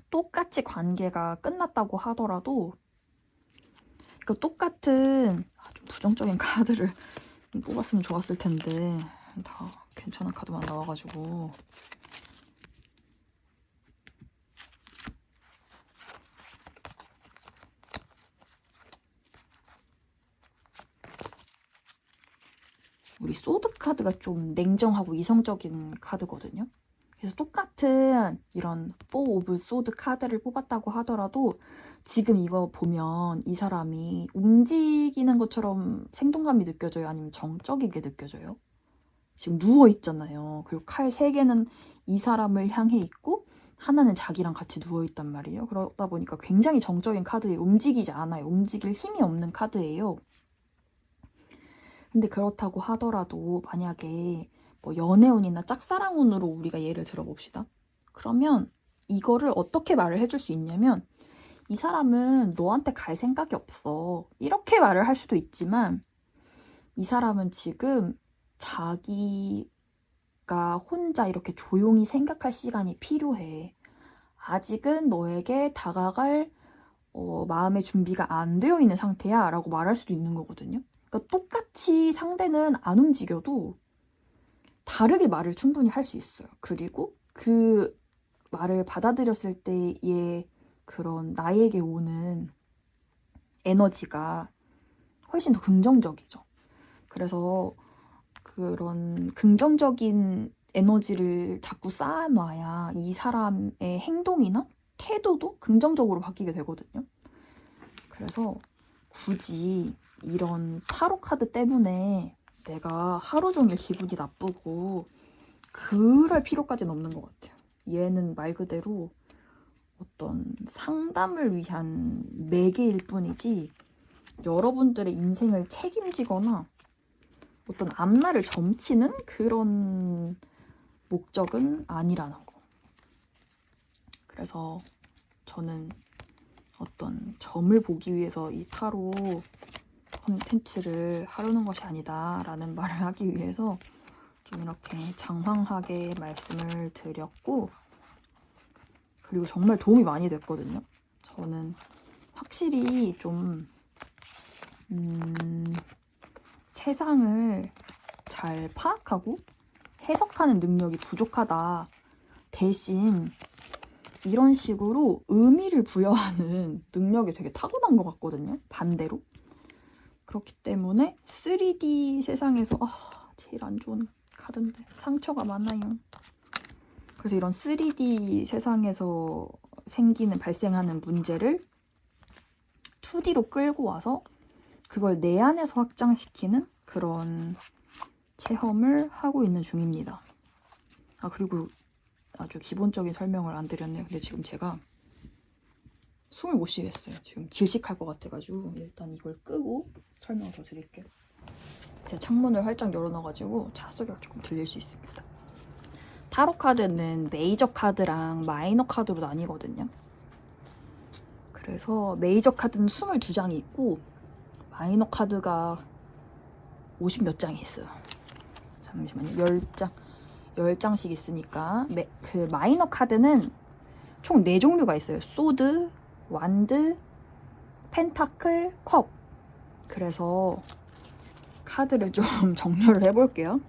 똑같이 관계가 끝났다고 하더라도, 그러니까 똑같은 좀 부정적인 카드를 뽑았으면 좋았을 텐데 다 괜찮은 카드만 나와가지고. 우리 소드 카드가 좀 냉정하고 이성적인 카드거든요. 그래서 똑같은 이런 4 오브 소드 카드를 뽑았다고 하더라도 지금 이거 보면 이 사람이 움직이는 것처럼 생동감이 느껴져요? 아니면 정적이게 느껴져요? 지금 누워있잖아요. 그리고 칼 3개는 이 사람을 향해 있고 하나는 자기랑 같이 누워있단 말이에요. 그러다 보니까 굉장히 정적인 카드예요. 움직이지 않아요. 움직일 힘이 없는 카드예요. 근데 그렇다고 하더라도 만약에 뭐 연애운이나 짝사랑운으로 우리가 예를 들어봅시다. 그러면 이거를 어떻게 말을 해줄 수 있냐면, 이 사람은 너한테 갈 생각이 없어. 이렇게 말을 할 수도 있지만, 이 사람은 지금 자기가 혼자 이렇게 조용히 생각할 시간이 필요해. 아직은 너에게 다가갈 마음의 준비가 안 되어 있는 상태야 라고 말할 수도 있는 거거든요. 그러니까 똑같이 상대는 안 움직여도 다르게 말을 충분히 할 수 있어요. 그리고 그 말을 받아들였을 때의 그런 나에게 오는 에너지가 훨씬 더 긍정적이죠. 그래서 그런 긍정적인 에너지를 자꾸 쌓아놔야 이 사람의 행동이나 태도도 긍정적으로 바뀌게 되거든요. 그래서 굳이 이런 타로 카드 때문에 내가 하루 종일 기분이 나쁘고 그럴 필요까지는 없는 것 같아요. 얘는 말 그대로 어떤 상담을 위한 매개일 뿐이지 여러분들의 인생을 책임지거나 어떤 앞날을 점치는 그런 목적은 아니라는 거. 그래서 저는 어떤 점을 보기 위해서 이 타로 콘텐츠를 하려는 것이 아니다 라는 말을 하기 위해서 좀 이렇게 장황하게 말씀을 드렸고, 그리고 정말 도움이 많이 됐거든요. 저는 확실히 좀 세상을 잘 파악하고 해석하는 능력이 부족하다. 대신 이런 식으로 의미를 부여하는 능력이 되게 타고난 것 같거든요. 반대로. 그렇기 때문에 3D 세상에서 제일 안 좋은 카드인데 상처가 많아요. 그래서 이런 3D 세상에서 발생하는 문제를 2D로 끌고 와서 그걸 내 안에서 확장시키는 그런 체험을 하고 있는 중입니다. 그리고 아주 기본적인 설명을 안 드렸네요. 근데 지금 제가 숨을 못 쉬겠어요. 지금 질식할 것 같아가지고 일단 이걸 끄고 설명을 더 드릴게요. 제가 창문을 활짝 열어놔가지고 차 소리가 조금 들릴 수 있습니다. 타로 카드는 메이저 카드랑 마이너 카드로 나뉘거든요. 그래서 메이저 카드는 22장이 있고 마이너 카드가 50 몇 장이 있어요. 잠시만요. 10장씩 있으니까 그 마이너 카드는 총 4종류가 있어요. 소드, 완드, 펜타클, 컵. 그래서 카드를 좀 정렬을 해볼게요.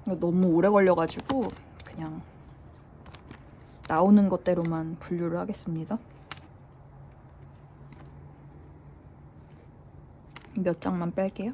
너무 오래 걸려가지고 그냥 나오는 것대로만 분류를 하겠습니다. 몇 장만 뺄게요.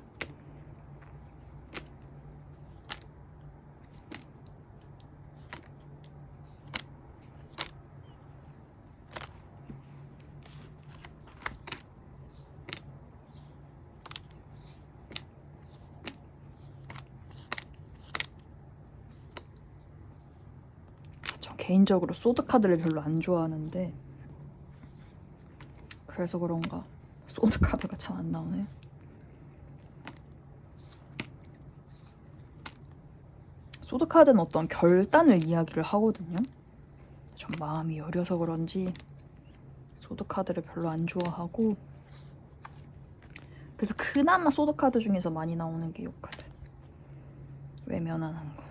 저 개인적으로 소드 카드를 별로 안 좋아하는데 그래서 그런가 소드 카드가 참 안 나오네요. 소드 카드는 어떤 결단을 이야기를 하거든요. 전 마음이 여려서 그런지 소드 카드를 별로 안 좋아하고, 그래서 그나마 소드 카드 중에서 많이 나오는 게 이 카드. 외면하는 거.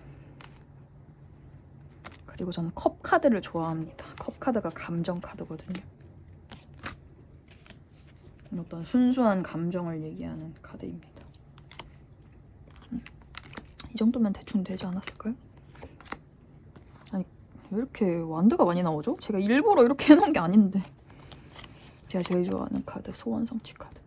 그리고 저는 컵 카드를 좋아합니다. 컵 카드가 감정 카드거든요. 어떤 순수한 감정을 얘기하는 카드입니다. 이 정도면 대충 되지 않았을까요? 아니, 왜 이렇게 완드가 많이 나오죠? 제가 일부러 이렇게 해놓은 게 아닌데. 제가 제일 좋아하는 카드, 소원 성취 카드.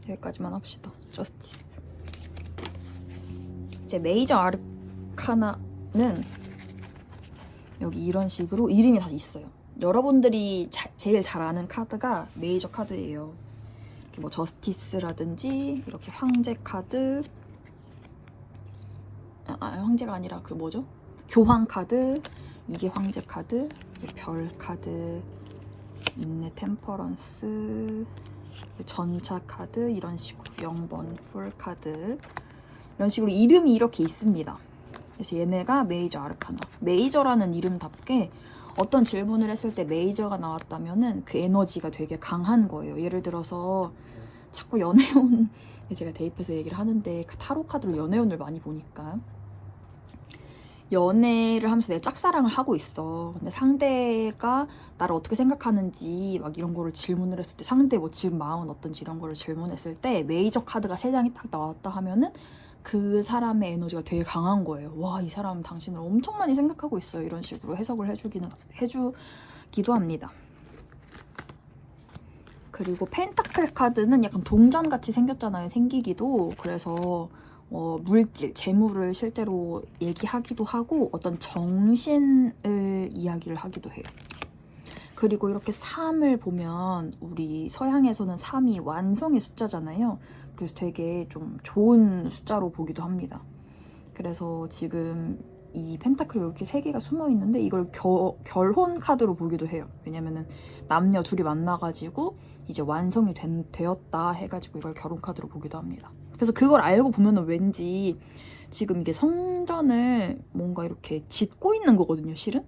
여기까지만 합시다. 저스티스. 이제 메이저 아르카나는 여기 이런 식으로 이름이 다 있어요. 여러분들이 제일 잘 아는 카드가 메이저 카드예요. 이렇게 뭐 저스티스라든지 이렇게 황제 카드, 황제가 아니라 그 뭐죠? 교황 카드, 이게 황제 카드, 별 카드, 인내 템퍼런스, 전차 카드, 이런 식으로 0번 풀 카드, 이런 식으로 이름이 이렇게 있습니다. 그래서 얘네가 메이저 아르카나. 메이저라는 이름답게 어떤 질문을 했을 때 메이저가 나왔다면은 그 에너지가 되게 강한 거예요. 예를 들어서 자꾸 연애운 제가 대입해서 얘기를 하는데 그 타로 카드로 연애운을 많이 보니까 연애를 하면서 내가 짝사랑을 하고 있어. 근데 상대가 나를 어떻게 생각하는지 막 이런 거를 질문을 했을 때 상대 뭐 지금 마음은 어떤지 이런 거를 질문했을 때 메이저 카드가 3장이 딱 나왔다 하면은 그 사람의 에너지가 되게 강한 거예요. 와, 이 사람은 당신을 엄청 많이 생각하고 있어요. 이런 식으로 해석을 해주기도 합니다. 그리고 펜타클 카드는 약간 동전같이 생겼잖아요. 생기기도. 그래서 물질, 재물을 실제로 얘기하기도 하고 어떤 정신을 이야기를 하기도 해요. 그리고 이렇게 3을 보면 우리 서양에서는 3이 완성의 숫자잖아요. 그래서 되게 좀 좋은 숫자로 보기도 합니다. 그래서 지금 이 펜타클 이렇게 3개가 숨어 있는데 이걸 결혼 카드로 보기도 해요. 왜냐면은 남녀 둘이 만나가지고 이제 완성이 되었다 해가지고 이걸 결혼 카드로 보기도 합니다. 그래서 그걸 알고 보면은 왠지 지금 이게 성전을 뭔가 이렇게 짓고 있는 거거든요, 실은.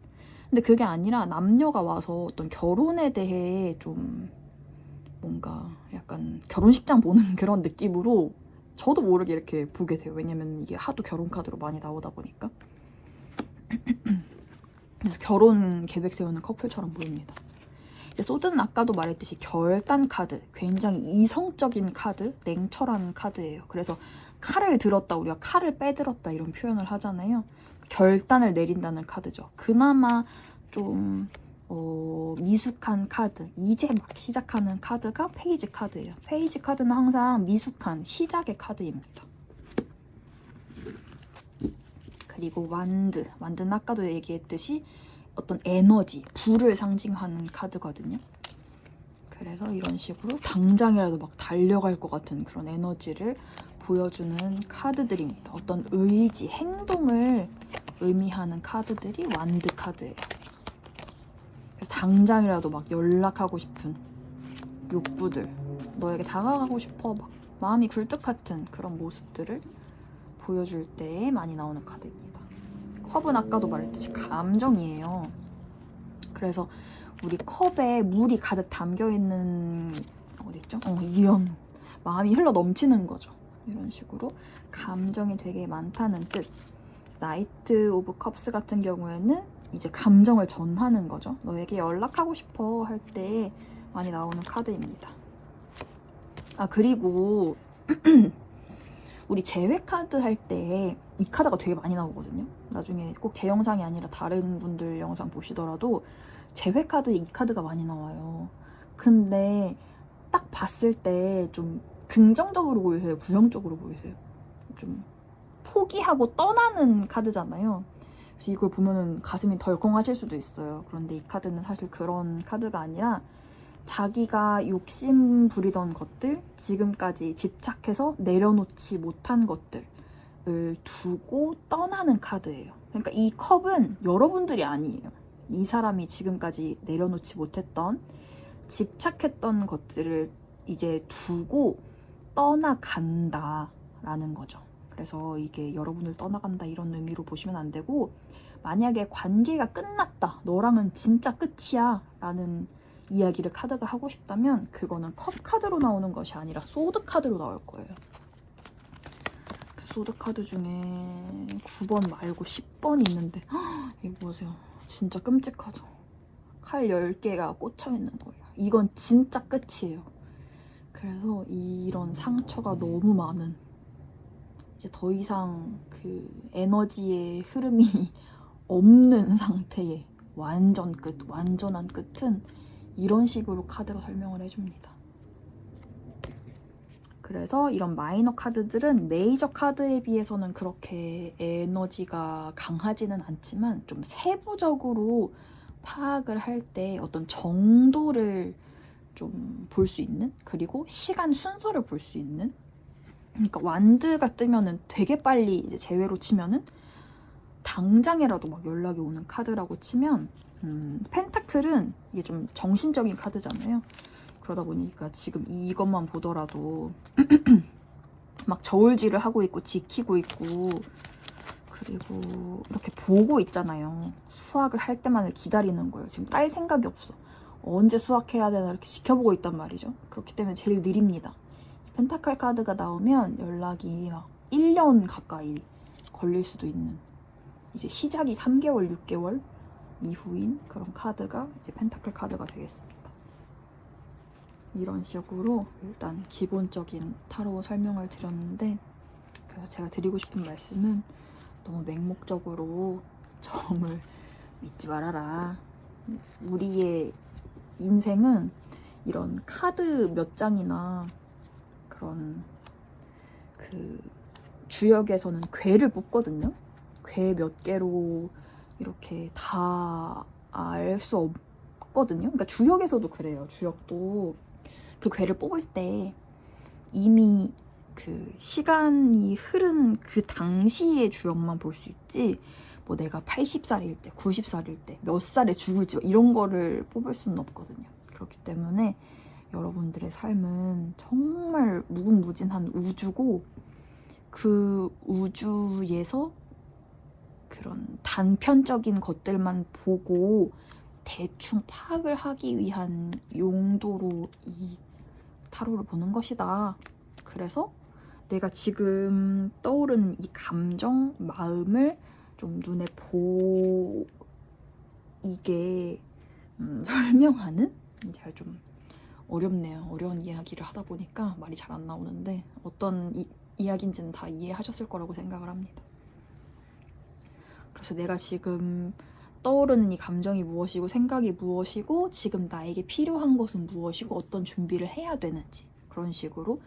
근데 그게 아니라 남녀가 와서 어떤 결혼에 대해 좀 뭔가 약간 결혼식장 보는 그런 느낌으로 저도 모르게 이렇게 보게 돼요. 왜냐면 이게 하도 결혼 카드로 많이 나오다 보니까. 그래서 결혼 계획 세우는 커플처럼 보입니다. 이제 소드는 아까도 말했듯이 결단 카드, 굉장히 이성적인 카드, 냉철한 카드예요. 그래서 칼을 들었다, 우리가 칼을 빼들었다 이런 표현을 하잖아요. 결단을 내린다는 카드죠. 그나마 좀 미숙한 카드, 이제 막 시작하는 카드가 페이지 카드예요. 페이지 카드는 항상 미숙한 시작의 카드입니다. 그리고 완드는 아까도 얘기했듯이 어떤 에너지, 불을 상징하는 카드거든요. 그래서 이런 식으로 당장이라도 막 달려갈 것 같은 그런 에너지를 보여주는 카드들입니다. 어떤 의지, 행동을 의미하는 카드들이 완드 카드예요. 그래서 당장이라도 막 연락하고 싶은 욕구들, 너에게 다가가고 싶어, 막 마음이 굴뚝 같은 그런 모습들을 보여줄 때 많이 나오는 카드입니다. 컵은 아까도 말했듯이 감정이에요. 그래서 우리 컵에 물이 가득 담겨있는 어디있죠? 이런 마음이 흘러 넘치는 거죠. 이런 식으로 감정이 되게 많다는 뜻. 나이트 오브 컵스 같은 경우에는 이제 감정을 전하는 거죠. 너에게 연락하고 싶어 할 때 많이 나오는 카드입니다. 아, 그리고 우리 재회 카드 할 때 이 카드가 되게 많이 나오거든요. 나중에 꼭 제 영상이 아니라 다른 분들 영상 보시더라도 재회 카드에 이 카드가 많이 나와요. 근데 딱 봤을 때 좀 긍정적으로 보이세요? 부정적으로 보이세요? 좀 포기하고 떠나는 카드잖아요. 그래서 이걸 보면은 가슴이 덜컹하실 수도 있어요. 그런데 이 카드는 사실 그런 카드가 아니라 자기가 욕심 부리던 것들, 지금까지 집착해서 내려놓지 못한 것들을 두고 떠나는 카드예요. 그러니까 이 컵은 여러분들이 아니에요. 이 사람이 지금까지 내려놓지 못했던, 집착했던 것들을 이제 두고 떠나간다 라는 거죠. 그래서 이게 여러분을 떠나간다 이런 의미로 보시면 안 되고, 만약에 관계가 끝났다, 너랑은 진짜 끝이야 라는 이야기를 카드가 하고 싶다면 그거는 컵 카드로 나오는 것이 아니라 소드 카드로 나올 거예요. 그 소드 카드 중에 9번 말고 10번이 있는데 이거 보세요. 진짜 끔찍하죠. 칼 10개가 꽂혀 있는 거예요. 이건 진짜 끝이에요. 그래서 이런 상처가 너무 많은, 이제 더 이상 그 에너지의 흐름이 없는 상태의 완전 끝, 완전한 끝은 이런 식으로 카드로 설명을 해줍니다. 그래서 이런 마이너 카드들은 메이저 카드에 비해서는 그렇게 에너지가 강하지는 않지만 좀 세부적으로 파악을 할 때 어떤 정도를 좀 볼 수 있는, 그리고 시간 순서를 볼 수 있는. 그러니까 완드가 뜨면은 되게 빨리 이제 제외로 치면은 당장이라도 막 연락이 오는 카드라고 치면, 펜타클은 이게 좀 정신적인 카드잖아요. 그러다 보니까 지금 이것만 보더라도 막 저울질을 하고 있고 지키고 있고, 그리고 이렇게 보고 있잖아요. 수학을 할 때만을 기다리는 거예요. 지금 딸 생각이 없어. 언제 수학해야 되나 이렇게 지켜보고 있단 말이죠. 그렇기 때문에 제일 느립니다. 펜타클 카드가 나오면 연락이 막 1년 가까이 걸릴 수도 있는, 이제 시작이 3개월, 6개월 이후인 그런 카드가 이제 펜타클 카드가 되겠습니다. 이런 식으로 일단 기본적인 타로 설명을 드렸는데, 그래서 제가 드리고 싶은 말씀은 너무 맹목적으로 점을 믿지 말아라. 우리의 인생은 이런 카드 몇 장이나 그런 그 주역에서는 괴를 뽑거든요. 괴 몇 개로 이렇게 다 알 수 없거든요. 그러니까 주역에서도 그래요. 주역도 그 괴를 뽑을 때 이미 그 시간이 흐른 그 당시의 주역만 볼 수 있지, 뭐 내가 80살일 때, 90살일 때, 몇 살에 죽을지 이런 거를 뽑을 수는 없거든요. 그렇기 때문에 여러분들의 삶은 정말 무궁무진한 우주고, 그 우주에서 그런 단편적인 것들만 보고 대충 파악을 하기 위한 용도로 이 타로를 보는 것이다. 그래서 내가 지금 떠오르는 이 감정, 마음을 좀 눈에 보이게 설명하는, 제가 좀 어렵네요. 어려운 이야기를 하다 보니까 말이 잘 안 나오는데 어떤 이야기인지는 다 이해하셨을 거라고 생각을 합니다. 그래서 내가 지금 떠오르는 이 감정이 무엇이고 생각이 무엇이고 지금 나에게 필요한 것은 무엇이고 어떤 준비를 해야 되는지, 그런 식으로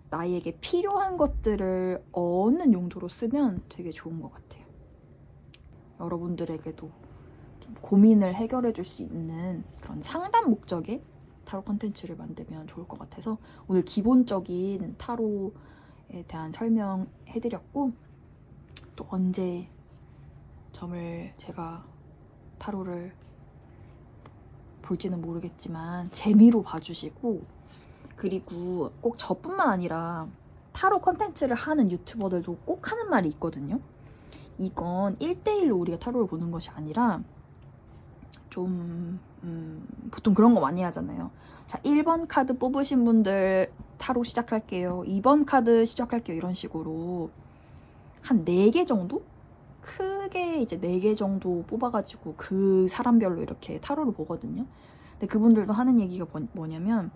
나에게 필요한 것들을 어느 용도로 쓰면 되게 좋은 것 같아요. 여러분들에게도 좀 고민을 해결해 줄 수 있는 그런 상담 목적의 타로 콘텐츠를 만들면 좋을 것 같아서 오늘 기본적인 타로에 대한 설명해드렸고, 또 언제 점을 제가 타로를 볼지는 모르겠지만 재미로 봐주시고, 그리고 꼭 저뿐만 아니라 타로 컨텐츠를 하는 유튜버들도 꼭 하는 말이 있거든요. 이건 1대1로 우리가 타로를 보는 것이 아니라 좀 보통 그런 거 많이 하잖아요. 자, 1번 카드 뽑으신 분들 타로 시작할게요, 2번 카드 시작할게요, 이런 식으로 한 4개 정도? 크게 이제 4개 정도 뽑아가지고 그 사람별로 이렇게 타로를 보거든요. 근데 그분들도 하는 얘기가 뭐냐면,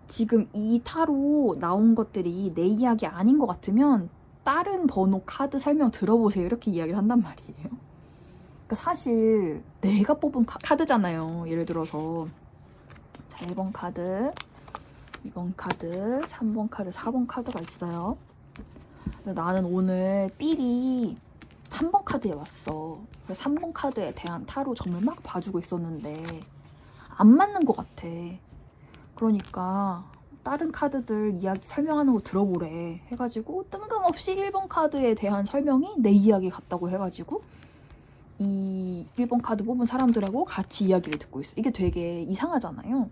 지금 이 타로 나온 것들이 내 이야기 아닌 것 같으면 다른 번호 카드 설명 들어보세요, 이렇게 이야기를 한단 말이에요. 그러니까 사실 내가 뽑은 카드잖아요. 예를 들어서 자, 1번 카드, 2번 카드, 3번 카드, 4번 카드가 있어요. 근데 나는 오늘 삘이 3번 카드에 왔어. 그래서 3번 카드에 대한 타로 점을 막 봐주고 있었는데 안 맞는 것 같아. 그러니까 다른 카드들 이야기 설명하는 거 들어보래 해가지고 뜬금없이 1번 카드에 대한 설명이 내 이야기 같다고 해가지고 이 1번 카드 뽑은 사람들하고 같이 이야기를 듣고 있어. 이게 되게 이상하잖아요.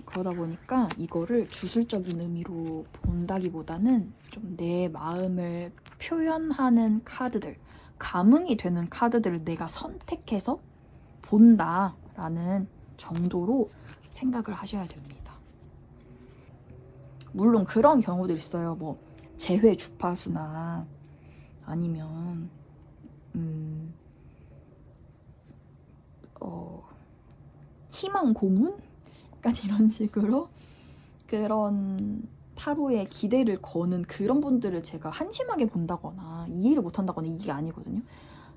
그러다 보니까 이거를 주술적인 의미로 본다기보다는 좀 내 마음을 표현하는 카드들, 감흥이 되는 카드들을 내가 선택해서 본다라는 정도로 생각을 하셔야 됩니다. 물론 그런 경우도 있어요. 뭐 재회 주파수나 아니면 희망 고문? 약간 이런 식으로 그런 타로에 기대를 거는 그런 분들을 제가 한심하게 본다거나 이해를 못한다거나 이게 아니거든요.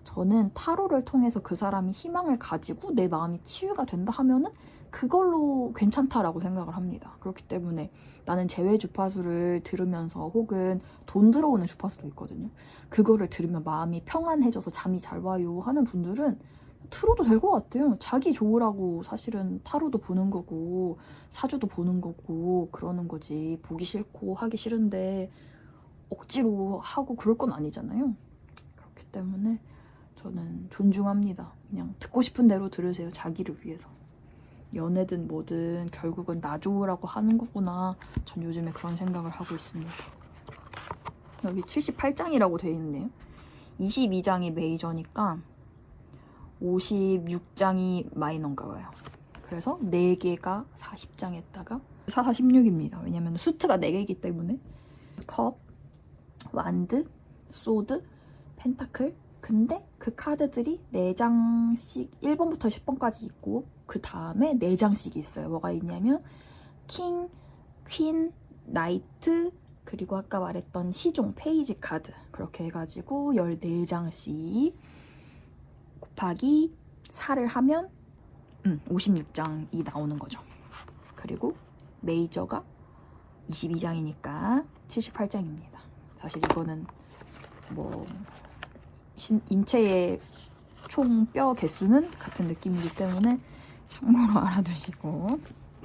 저는 타로를 통해서 그 사람이 희망을 가지고 내 마음이 치유가 된다 하면은 그걸로 괜찮다라고 생각을 합니다. 그렇기 때문에 나는 재회 주파수를 들으면서, 혹은 돈 들어오는 주파수도 있거든요. 그거를 들으면 마음이 평안해져서 잠이 잘 와요 하는 분들은 틀어도 될 것 같아요. 자기 좋으라고 사실은 타로도 보는 거고 사주도 보는 거고 그러는 거지, 보기 싫고 하기 싫은데 억지로 하고 그럴 건 아니잖아요. 그렇기 때문에 저는 존중합니다. 그냥 듣고 싶은 대로 들으세요. 자기를 위해서. 연애든 뭐든 결국은 나 좋으라고 하는 거구나. 전 요즘에 그런 생각을 하고 있습니다. 여기 78장이라고 되어 있네요. 22장이 메이저니까 56장이 마이너인가 봐요. 그래서 4개가 40장에다가 4416입니다. 왜냐면 수트가 4개이기 때문에. 컵, 완드, 소드, 펜타클. 근데 그 카드들이 4장씩 1번부터 10번까지 있고 그 다음에 4장씩이 있어요. 뭐가 있냐면 킹, 퀸, 나이트, 그리고 아까 말했던 시종, 페이지 카드. 그렇게 해가지고 14장씩 곱하기 4를 하면 56장이 나오는 거죠. 그리고 메이저가 22장이니까 78장입니다. 사실 이거는 뭐 인체의 총 뼈 개수는 같은 느낌이기 때문에 참고로 알아두시고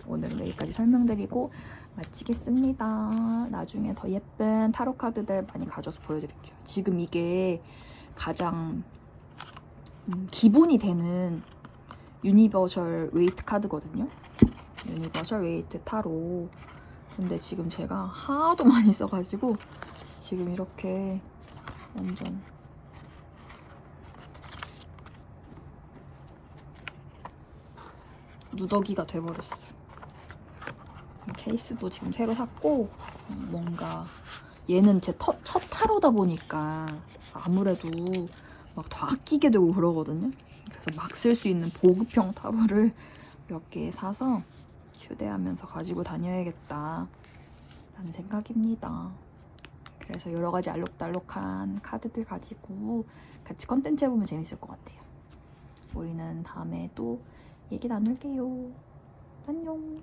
오늘은 여기까지 설명드리고 마치겠습니다. 나중에 더 예쁜 타로 카드들 많이 가져서 보여드릴게요. 지금 이게 가장 기본이 되는 유니버셜 웨이트 카드거든요. 유니버셜 웨이트 타로. 근데 지금 제가 하도 많이 써가지고 지금 이렇게 완전 누더기가 돼버렸어. 케이스도 지금 새로 샀고 뭔가 얘는 제 첫 타로다 보니까 아무래도 막 더 아끼게 되고 그러거든요. 그래서 막 쓸 수 있는 보급형 타로를 몇 개 사서 휴대하면서 가지고 다녀야겠다 라는 생각입니다. 그래서 여러 가지 알록달록한 카드들 가지고 같이 컨텐츠 해보면 재밌을 것 같아요. 우리는 다음에 또 얘기 나눌게요. 안녕.